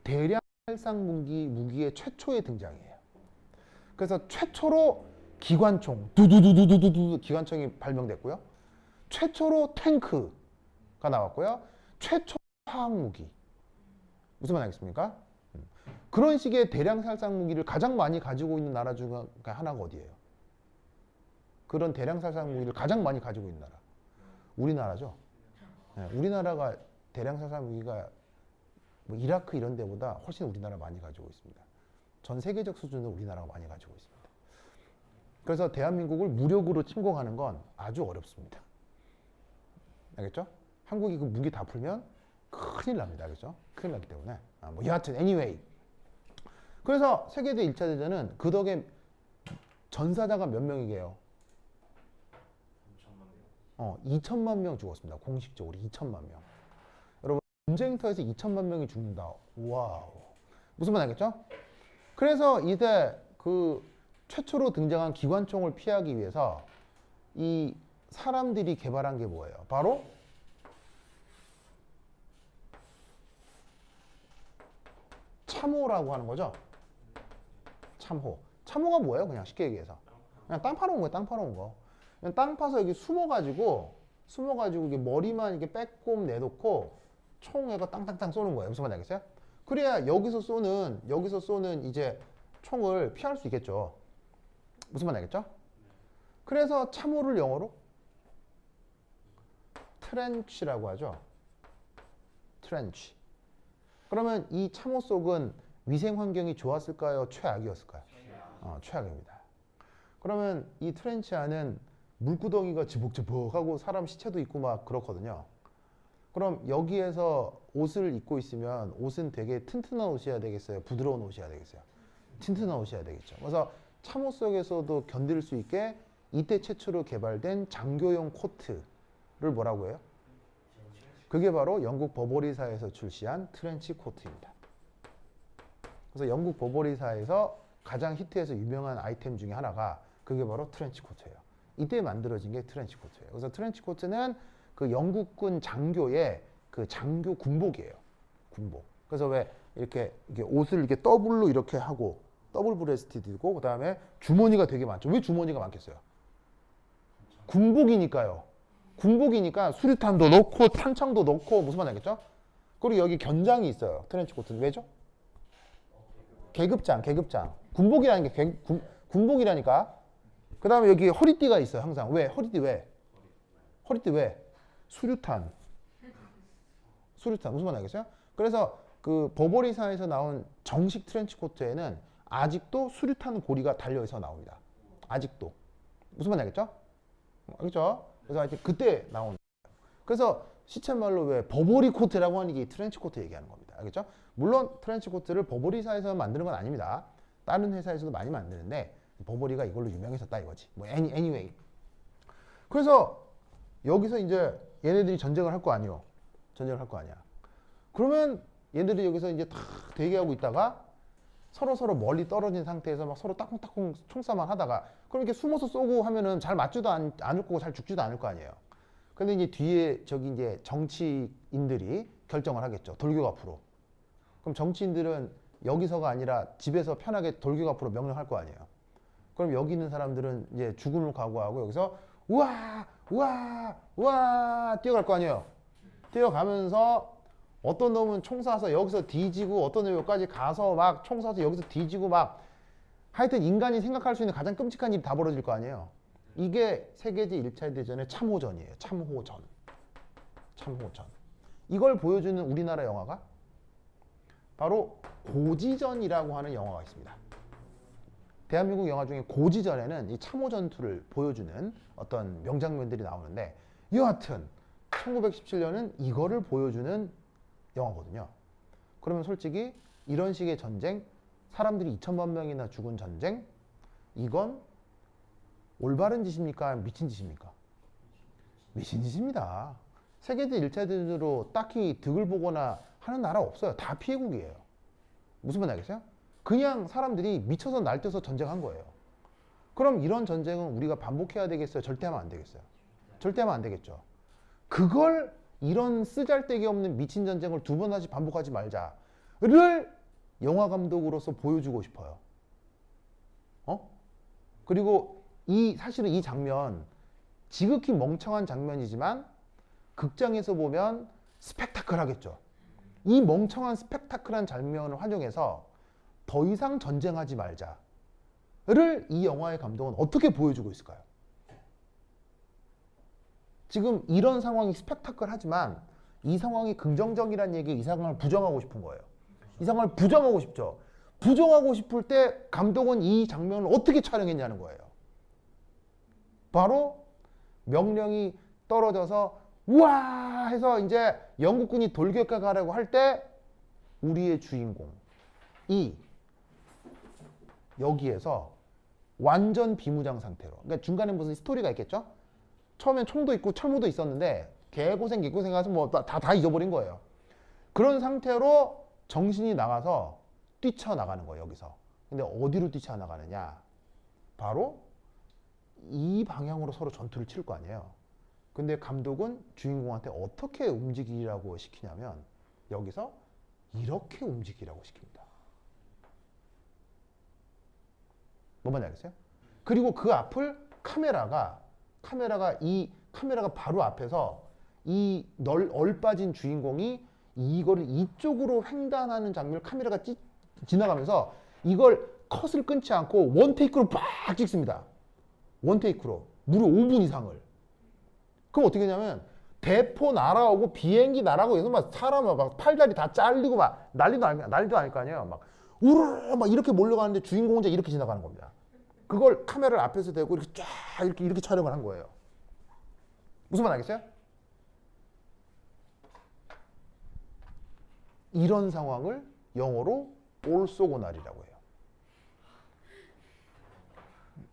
대량 살상 무기의 최초의 등장이에요. 그래서 최초로 기관총, 두두두두두두 기관총이 발명됐고요. 최초로 탱크가 나왔고요. 최초 화학무기. 무슨 말 알겠습니까? 그런 식의 대량 살상 무기를 가장 많이 가지고 있는 나라 중 하나가 어디예요? 그런 대량 살상 무기를 가장 많이 가지고 있는 나라. 우리나라죠. 우리나라가 대량 살상 무기가 뭐 이라크 이런 데보다 훨씬 우리나라 많이 가지고 있습니다. 전 세계적 수준으로 우리나라가 많이 가지고 있습니다. 그래서 대한민국을 무력으로 침공하는 건 아주 어렵습니다. 알겠죠? 한국이 그 무기 다 풀면 큰일 납니다. 알겠죠? 큰일 나기 때문에. 뭐 여하튼 anyway. 그래서 세계대 1차 대전은 그 덕에 전사자가 몇 명이게요? 2천만 명 죽었습니다. 공식적으로 2천만 명. 여러분, 전쟁터에서 2천만 명이 죽는다. 와우. 무슨 말 알겠죠? 그래서 이때 그 최초로 등장한 기관총을 피하기 위해서 이 사람들이 개발한 게 뭐예요? 바로 참호라고 하는 거죠. 참호. 참호가 뭐예요? 그냥 쉽게 얘기해서 그냥 땅 파놓은 거예요. 땅 파놓은 거. 그냥 땅 파서 여기 숨어가지고 이게 머리만 이렇게 빼꼼 내놓고 총에가 땅땅땅 쏘는 거예요. 무슨 말인지 알겠어요? 그래야 여기서 쏘는 이제 총을 피할 수 있겠죠. 무슨 말인지 알겠죠? 그래서 참호를 영어로 트렌치라고 하죠. 트렌치. 그러면 이 참호 속은 위생 환경이 좋았을까요? 최악이었을까요? 최악입니다. 그러면 이 트렌치 안은 물구덩이가 지복지복하고 사람 시체도 있고 막 그렇거든요. 그럼 여기에서 옷을 입고 있으면 옷은 되게 튼튼한 옷이어야 되겠어요? 부드러운 옷이어야 되겠어요? 튼튼한 옷이어야 되겠죠. 그래서 참호 속에서도 견딜 수 있게 이때 최초로 개발된 장교용 코트를 뭐라고 해요? 그게 바로 영국 버버리사에서 출시한 트렌치 코트입니다. 그래서 영국 버버리사에서 가장 히트해서 유명한 아이템 중에 하나가 그게 바로 트렌치 코트예요. 이때 만들어진 게 트렌치 코트예요. 그래서 트렌치 코트는 그 영국군 장교의 그 장교 군복이에요. 군복. 그래서 왜 이렇게 옷을 이렇게 더블로 이렇게 하고 더블 브레스티도 있고 그다음에 주머니가 되게 많죠. 왜 주머니가 많겠어요? 군복이니까요. 군복이니까 수류탄도 넣고 탄창도 넣고 무슨 말 알겠죠? 그리고 여기 견장이 있어요. 트렌치 코트는 왜죠? 계급장. 군복이라는 게 군복이라니까. 그 다음에 여기 허리띠가 있어요. 항상. 왜? 허리띠 왜? 수류탄. 무슨 말 알겠어요? 그래서 그 버버리사에서 나온 정식 트렌치 코트에는 아직도 수류탄 고리가 달려있어 나옵니다. 아직도. 무슨 말인지 알겠죠? 알겠죠? 그래서 하여튼 그때 나오는 거예요. 그래서 시쳇말로 왜 버버리 코트라고 하는 게 트렌치 코트 얘기하는 겁니다. 알겠죠? 물론 트렌치 코트를 버버리사에서 만드는 건 아닙니다. 다른 회사에서도 많이 만드는데 버버리가 이걸로 유명해졌다 이거지. 뭐 anyway. 그래서 여기서 이제 얘네들이 전쟁을 할 거 아니요. 전쟁을 할 거 아니야. 그러면 얘네들이 여기서 이제 탁 대기하고 있다가 서로 멀리 떨어진 상태에서 막 서로 따쿵따쿵 총싸움을 하다가 그럼 이렇게 숨어서 쏘고 하면은 잘 맞지도 않을 거고 잘 죽지도 않을 거 아니에요. 근데 이제 뒤에 저기 이제 정치인들이 결정을 하겠죠. 돌격 앞으로. 그럼 정치인들은 여기서가 아니라 집에서 편하게 돌격 앞으로 명령할 거 아니에요. 그럼 여기 있는 사람들은 이제 죽음을 각오하고 여기서 우와 우와 우와 뛰어갈 거 아니에요. 뛰어가면서 어떤 놈은 총 쏴서 여기서 뒤지고 어떤 놈이 여기까지 가서 막 총 쏴서 여기서 뒤지고 막 하여튼 인간이 생각할 수 있는 가장 끔찍한 일이 다 벌어질 거 아니에요. 이게 세계제 1차 대전의 참호전이에요. 참호전. 참호전. 이걸 보여주는 우리나라 영화가 바로 고지전이라고 하는 영화가 있습니다. 대한민국 영화 중에 고지전에는 이 참호 전투를 보여주는 어떤 명장면들이 나오는데 여하튼 1917년은 이거를 보여주는 영화거든요. 그러면 솔직히 이런 식의 전쟁, 사람들이 2천만 명이나 죽은 전쟁, 이건 올바른 짓입니까? 미친 짓입니까? 미친 짓입니다. 세계대 1차 대전으로 딱히 득을 보거나 하는 나라 없어요. 다 피해국이에요. 무슨 말인지 알겠어요? 그냥 사람들이 미쳐서 날뛰어서 전쟁한 거예요. 그럼 이런 전쟁은 우리가 반복해야 되겠어요? 절대 하면 안 되겠어요? 절대 하면 안 되겠죠. 그걸 이런 쓰잘데기 없는 미친 전쟁을 두 번 다시 반복하지 말자를 영화 감독으로서 보여주고 싶어요. 그리고 사실은 이 장면 지극히 멍청한 장면이지만 극장에서 보면 스펙타클하겠죠. 이 멍청한 스펙타클한 장면을 활용해서 더 이상 전쟁하지 말자를 이 영화의 감독은 어떻게 보여주고 있을까요? 지금 이런 상황이 스펙타클하지만 이 상황이 긍정적이라는 얘기, 이 상황을 부정하고 싶은 거예요. 이 상황을 부정하고 싶죠. 부정하고 싶을 때 감독은 이 장면을 어떻게 촬영했냐는 거예요. 바로 명령이 떨어져서 우와 해서 이제 영국군이 돌격하라고 할 때 우리의 주인공이 여기에서 완전 비무장 상태로, 그러니까 중간에 무슨 스토리가 있겠죠? 처음엔 총도 있고 철무도 있었는데 개고생 개고생해서 뭐 다 잊어버린 거예요. 그런 상태로 정신이 나가서 뛰쳐나가는 거예요. 여기서. 근데 어디로 뛰쳐나가느냐? 바로 이 방향으로 서로 전투를 치를 거 아니에요. 근데 감독은 주인공한테 어떻게 움직이라고 시키냐면 여기서 이렇게 움직이라고 시킵니다. 뭔 말인지 알겠어요? 그리고 그 앞을 카메라가 바로 앞에서 이 얼빠진 주인공이 이거를 이쪽으로 횡단하는 장면을 카메라가 지나가면서 이걸 컷을 끊지 않고 원테이크로 빡 찍습니다. 원테이크로 무려 5분 이상을. 그럼 어떻게 하냐면 대포 날아오고 비행기 날아오고 해서 막 사람 막 팔다리 다 잘리고 막 난리도 아닐 거 아니에요. 막 우르르 막 이렇게 몰려가는데 주인공 혼자 이렇게 지나가는 겁니다. 그걸 카메라를 앞에서 대고 이렇게 쫙 이렇게 촬영을 한 거예요. 무슨 말 알겠어요? 이런 상황을 영어로 올소고날이라고 해요.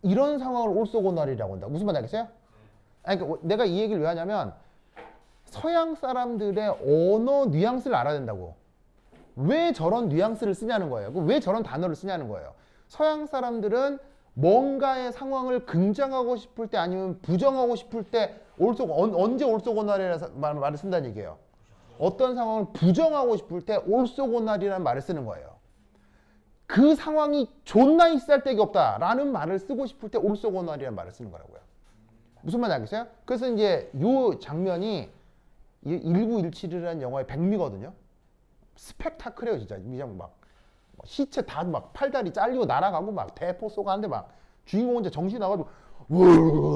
이런 상황을 올소고날이라고 한다. 무슨 말 알겠어요? 아니, 그러니까 내가 이 얘기를 왜 하냐면 서양 사람들의 언어 뉘앙스를 알아야 된다고. 왜 저런 뉘앙스를 쓰냐는 거예요. 왜 저런 단어를 쓰냐는 거예요. 서양 사람들은 뭔가의 상황을 긍정하고 싶을 때 아니면 부정하고 싶을 때 언제 올소고날이라는 말을 쓴다는 얘기예요. 어떤 상황을 부정하고 싶을 때 올소고날이라는 말을 쓰는 거예요. 그 상황이 존나 있을데가 없다라는 말을 쓰고 싶을 때 올소고날이라는 말을 쓰는 거라고요. 무슨 말인지 알겠어요? 그래서 이제 이 장면이 1917이라는 영화의 백미거든요. 스펙타클해요, 진짜. 미장 막 시체 다 막 팔다리 잘리고 날아가고 막 대포 쏘고 하는데 막 주인공 혼자 정신 나가지고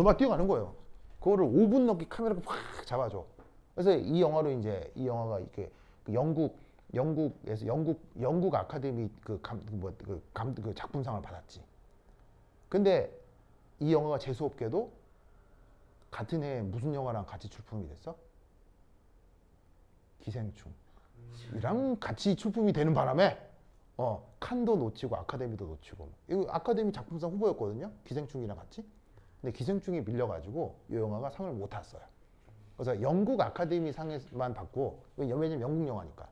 막 뛰어가는 거예요. 그거를 5분 넘게 카메라가 확 잡아줘. 그래서 이 영화가 이렇게 영국 영국에서 영국 아카데미 그 작품상을 받았지. 근데 이 영화가 재수없게도 같은 해에 무슨 영화랑 같이 출품이 됐어? 기생충이랑 같이 출품이 되는 바람에 칸도 놓치고 아카데미도 놓치고 이거 아카데미 작품상 후보였거든요. 기생충이랑 같이. 근데 기생충이 밀려가지고 이 영화가 상을 못 탔어요. 그래서 영국 아카데미 상에만 받고 왜냐면 영국 영화니까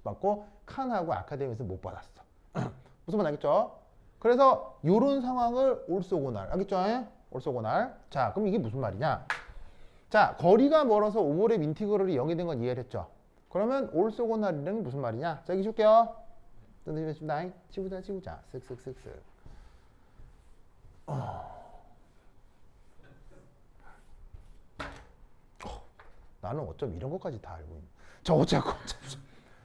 받고 칸하고 아카데미에서 못 받았어. 무슨 말 알겠죠? 그래서 이런 상황을 올소고날 알겠죠? 올소고날. 자, 그럼 이게 무슨 말이냐? 자, 거리가 멀어서 오버랩 인티그럴이 0이 된 건 이해를 했죠? 그러면 올소고날이란 무슨 말이냐? 자, 여기 줄게요. 치우자. 쓱쓱쓱쓱. 나는 어쩜 이런 것까지 다 알고 있는. 자, 어쨌건.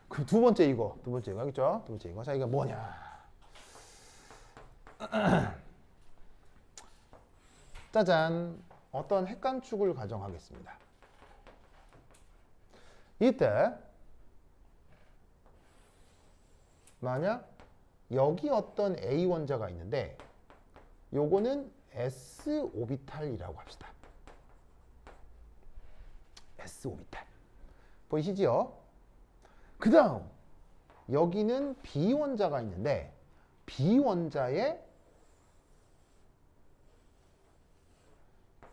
그 두 번째 이거. 알겠죠? 두 번째 이거. 자, 이게 뭐냐? 짜잔. 어떤 핵관축을 가정하겠습니다. 이때 만약 여기 어떤 A 원자가 있는데 요거는 S 오비탈이라고 합시다. S 오비탈. 보이시죠? 그 다음 여기는 B 원자가 있는데 B 원자에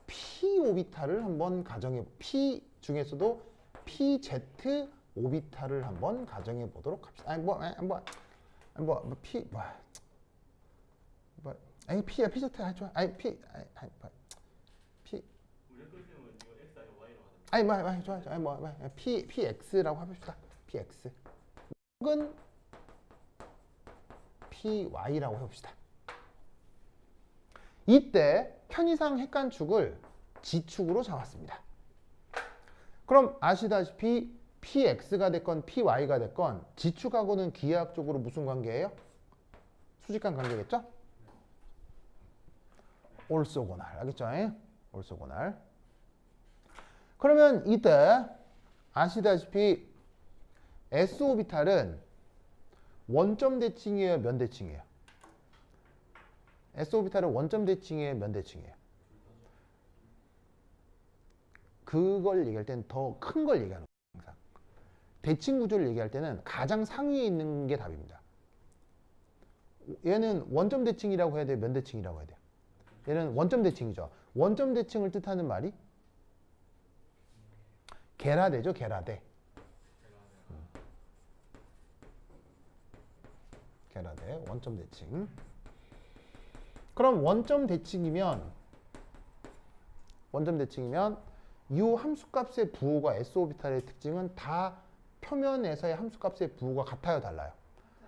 P 오비탈을 한번 가정해 P 중에서도 PZ 오비탈을 한번 가정해 보도록 합시다. P야 PZ 좋아. P PX라고 합시다. PX 혹은 PY라고 해봅시다. 이때 편의상 핵관축을 G축으로 잡았습니다. 그럼 아시다시피 PX가 됐건 PY가 됐건 G축하고는 기하학적으로 무슨 관계예요? 수직간 관계겠죠? 올소고날. 알겠죠? 올소고날. 그러면 이때 아시다시피 S 오비탈은 원점 대칭이에요, 면 대칭이에요? S 오비탈은 원점 대칭이에요, 면 대칭이에요? 그걸 얘기할 때는 더 큰 걸 얘기하는 거예요. 항상. 대칭 구조를 얘기할 때는 가장 상위에 있는 게 답입니다. 얘는 원점 대칭이라고 해야 돼요, 면 대칭이라고 해야 돼요? 얘는 원점 대칭이죠. 원점 대칭을 뜻하는 말이 게라대죠, 게라대. 게라대, 원점 대칭. 그럼 원점 대칭이면 이 함수값의 부호가 S오비탈의 특징은 다 표면에서의 함수값의 부호가 같아요, 달라요?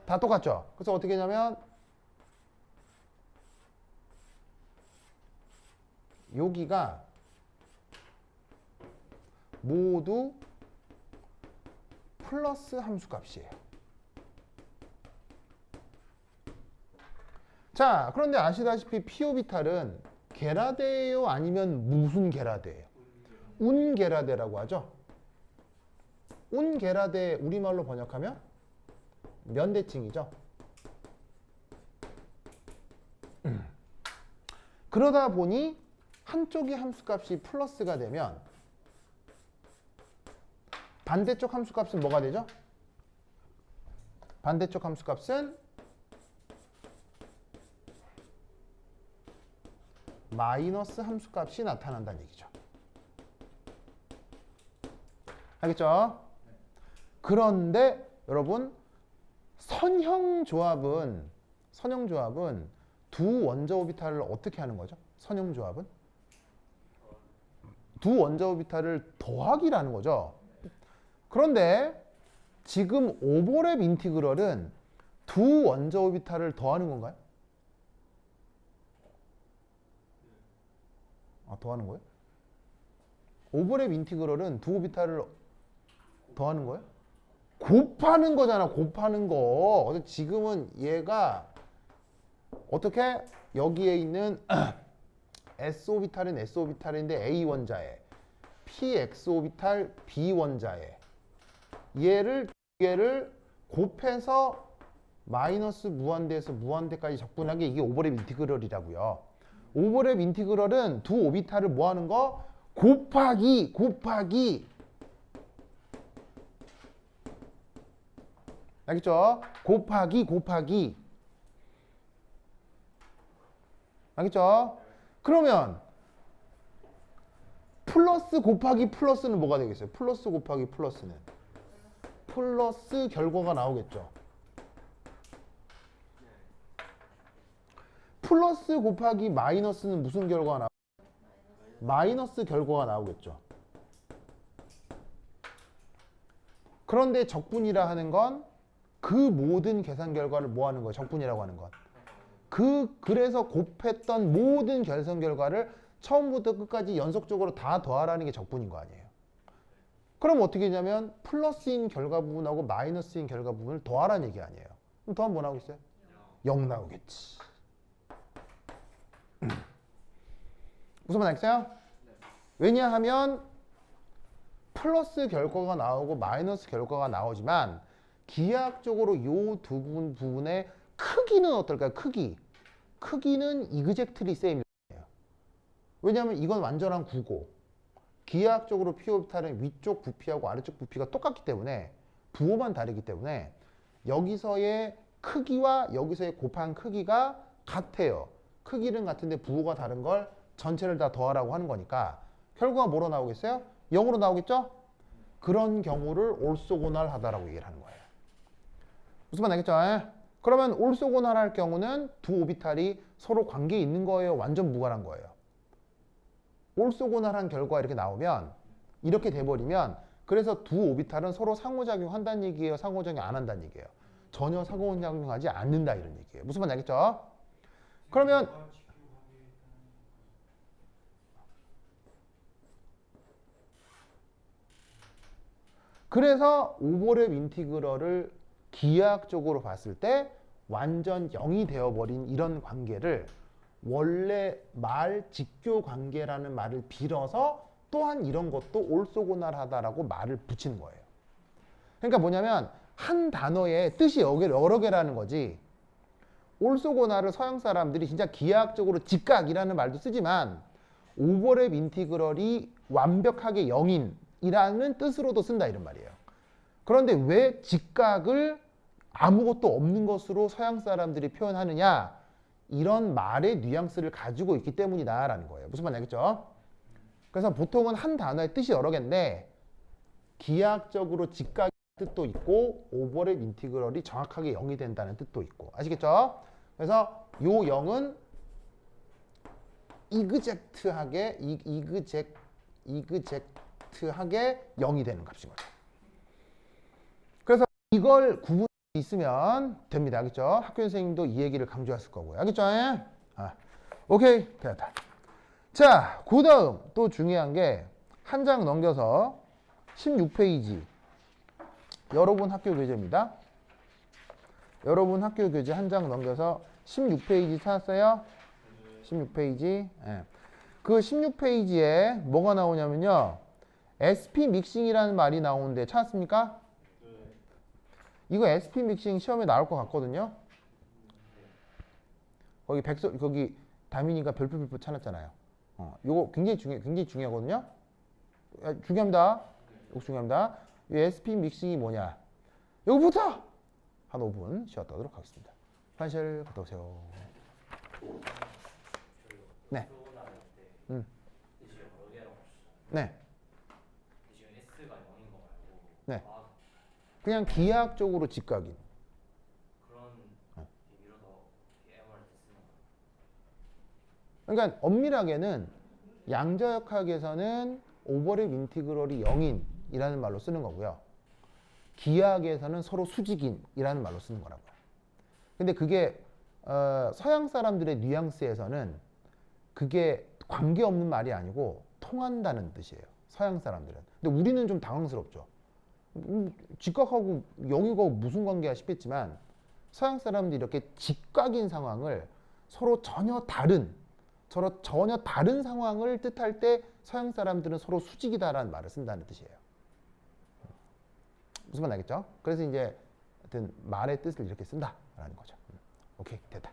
다 똑같죠? 그래서 어떻게 하냐면 여기가 모두 플러스 함수값이에요. 자, 그런데 아시다시피 P오비탈은 게라대예요? 아니면 무슨 게라대예요? 운게라대라고 하죠. 운게라대 우리말로 번역하면 면대칭이죠. 그러다 보니 한쪽의 함수값이 플러스가 되면 반대쪽 함수값은 뭐가 되죠? 반대쪽 함수값은 마이너스 함수값이 나타난다는 얘기죠. 알겠죠? 그런데 여러분 선형 조합은 두 원자 오비탈을 어떻게 하는 거죠? 선형 조합은 두 원자 오비탈을 더하기라는 거죠. 그런데 지금 오버랩 인티그럴은 두 원자 오비탈을 더하는 건가요? 더하는 거예요? 오버랩 인티그럴은 두 오비탈을 더하는 거예요? 곱하는 거잖아, 곱하는 거. 그래서 지금은 얘가 어떻게 여기에 있는 S 오비탈은 S 오비탈인데 A 원자에 PX 오비탈 B 원자에 얘를 얘를 곱해서 마이너스 무한대에서 무한대까지 적분한 게 이게 오버랩 인티그럴이라고요. 오버랩 인티그럴은 두 오비탈을 뭐 하는 거? 곱하기 알겠죠? 곱하기 알겠죠? 그러면 플러스 곱하기 플러스는 뭐가 되겠어요? 플러스 곱하기 플러스는 플러스 결과가 나오겠죠. 플러스 곱하기 마이너스는 무슨 결과가 나오죠? 마이너스 결과가 나오겠죠. 그런데 적분이라 하는 건 그 모든 계산 결과를 뭐 하는 거예요? 적분이라고 하는 건. 그래서 곱했던 모든 계산 결과를 처음부터 끝까지 연속적으로 다 더하라는 게 적분인 거 아니에요. 그럼 어떻게 되냐면 플러스인 결과 부분하고 마이너스인 결과 부분을 더하라는 얘기 아니에요. 그럼 더하면 뭐 나오겠어요? 0 나오겠지. 무슨 말 알겠어요? 왜냐하면 플러스 결과가 나오고 마이너스 결과가 나오지만 기하학적으로 이 두 부분의 크기는 어떨까요? 크기는 이그젝트리 세임이에요. 왜냐하면 이건 완전한 구고 기하학적으로 P 오비탈은 위쪽 부피하고 아래쪽 부피가 똑같기 때문에 부호만 다르기 때문에 여기서의 크기와 여기서의 곱한 크기가 같아요. 크기는 같은데 부호가 다른 걸 전체를 다 더하라고 하는 거니까 결과가 뭐로 나오겠어요? 0으로 나오겠죠? 그런 경우를 올소고날하다라고 얘기를 하는 거예요. 무슨 말 알겠죠? 그러면 올소고날할 경우는 두 오비탈이 서로 관계에 있는 거예요? 완전 무관한 거예요? 올소고날한 결과 이렇게 나오면 이렇게 돼버리면 그래서 두 오비탈은 서로 상호작용한다는 얘기예요? 상호작용 안 한다는 얘기예요? 전혀 상호작용하지 않는다 이런 얘기예요. 무슨 말 알겠죠? 그러면 그래서 오버랩 인티그럴을 기하학적으로 봤을 때 완전 0이 되어버린 이런 관계를 원래 말 직교 관계라는 말을 빌어서 또한 이런 것도 올소고날하다라고 말을 붙이는 거예요. 그러니까 뭐냐면 한 단어의 뜻이 여러 개라는 거지. 올소고날을 서양 사람들이 진짜 기하학적으로 직각이라는 말도 쓰지만 오버랩 인티그럴이 완벽하게 0인이라는 뜻으로도 쓴다 이런 말이에요. 그런데 왜 직각을 아무것도 없는 것으로 서양 사람들이 표현하느냐? 이런 말의 뉘앙스를 가지고 있기 때문이다 라는 거예요. 무슨 말인지 알겠죠? 그래서 보통은 한 단어의 뜻이 여러 개인데 기하학적으로 직각의 뜻도 있고 오버랩 인티그럴이 정확하게 0이 된다는 뜻도 있고 아시겠죠? 그래서 요 0은 이그젝트하게 0이 되는 값인 거죠. 그래서 이걸 구분할 수 있으면 됩니다. 알겠죠? 학교 선생님도 이 얘기를 강조했을 거고요. 알겠죠? 오케이. 됐다. 자, 그 다음 또 중요한 게 한 장 넘겨서 16페이지. 여러분 학교 교재입니다. 여러분 학교 교재 한 장 넘겨서 16페이지 찾았어요? 16페이지. 그 16페이지에 뭐가 나오냐면요. SP 믹싱이라는 말이 나오는데 찾았습니까? 이거 SP 믹싱 시험에 나올 것 같거든요. 거기 다민이가 별표 찾았잖아요. 요거 굉장히 중요하거든요. 중요합니다. 이거 중요합니다. 이 SP 믹싱이 뭐냐? 요거부터 한 5분 쉬었다 하도록 하겠습니다. 화장실 갔다 오세요. 네. 네. 네. 그냥 기하학적으로 직각인. 그러니까 엄밀하게는 양자역학에서는 오버랩 인티그럴이 0인이라는 말로 쓰는 거고요. 기하학에서는 서로 수직인이라는 말로 쓰는 거라고요. 근데 그게 서양 사람들의 뉘앙스에서는 그게 관계없는 말이 아니고 통한다는 뜻이에요. 서양 사람들은. 근데 우리는 좀 당황스럽죠. 직각하고 0이고 무슨 관계야 싶겠지만 서양 사람들이 이렇게 직각인 상황을 서로 전혀 다른 상황을 뜻할 때 서양 사람들은 서로 수직이다라는 말을 쓴다는 뜻이에요. 무슨 말 알겠죠? 그래서 이제 하여튼 말의 뜻을 이렇게 쓴다라는 거죠. 오케이, 됐다.